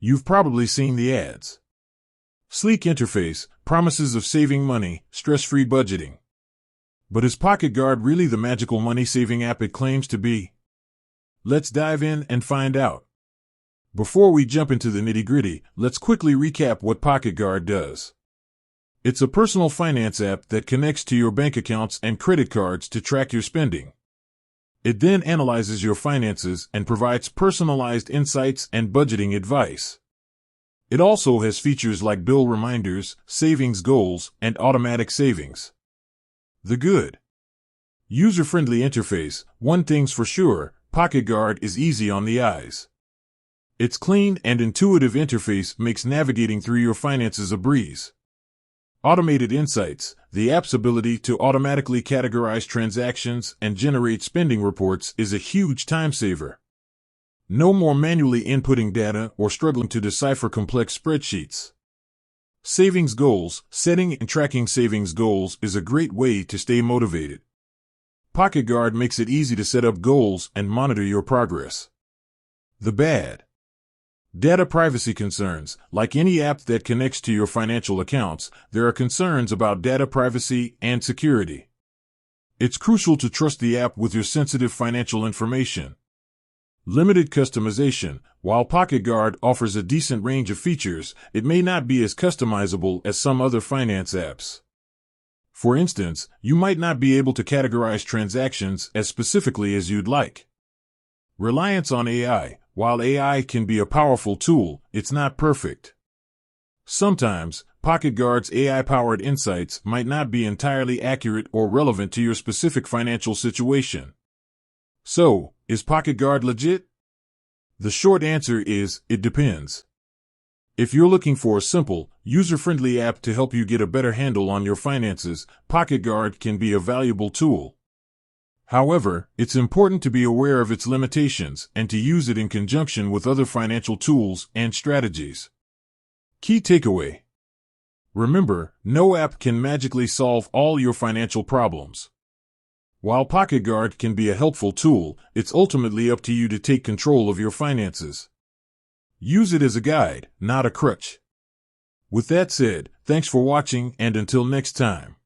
You've probably seen the ads. Sleek interface, promises of saving money, stress-free budgeting. But is Pocketguard really the magical money-saving app it claims to be? Let's dive in and find out. Before we jump into the nitty-gritty, let's quickly recap what Pocketguard does. It's a personal finance app that connects to your bank accounts and credit cards to track your spending. It then analyzes your finances and provides personalized insights and budgeting advice. It also has features like bill reminders, savings goals, and automatic savings. The good. User-friendly interface. One thing's for sure, Pocketguard is easy on the eyes. Its clean and intuitive interface makes navigating through your finances a breeze. Automated insights. The app's ability to automatically categorize transactions and generate spending reports is a huge time saver. No more manually inputting data or struggling to decipher complex spreadsheets. Savings goals. Setting and tracking savings goals is a great way to stay motivated. Pocketguard makes it easy to set up goals and monitor your progress. The bad. Data privacy concerns. Like any app that connects to your financial accounts, there are concerns about data privacy and security. It's crucial to trust the app with your sensitive financial information. Limited customization. While Pocketguard offers a decent range of features, it may not be as customizable as some other finance apps. For instance, you might not be able to categorize transactions as specifically as you'd like. Reliance on AI. While AI can be a powerful tool, it's not perfect. Sometimes, Pocketguard's AI-powered insights might not be entirely accurate or relevant to your specific financial situation. So, is Pocketguard legit? The short answer is, it depends. If you're looking for a simple, user-friendly app to help you get a better handle on your finances, Pocketguard can be a valuable tool. However, it's important to be aware of its limitations and to use it in conjunction with other financial tools and strategies. Key takeaway. Remember, no app can magically solve all your financial problems. While Pocketguard can be a helpful tool, it's ultimately up to you to take control of your finances. Use it as a guide, not a crutch. With that said, thanks for watching, and until next time.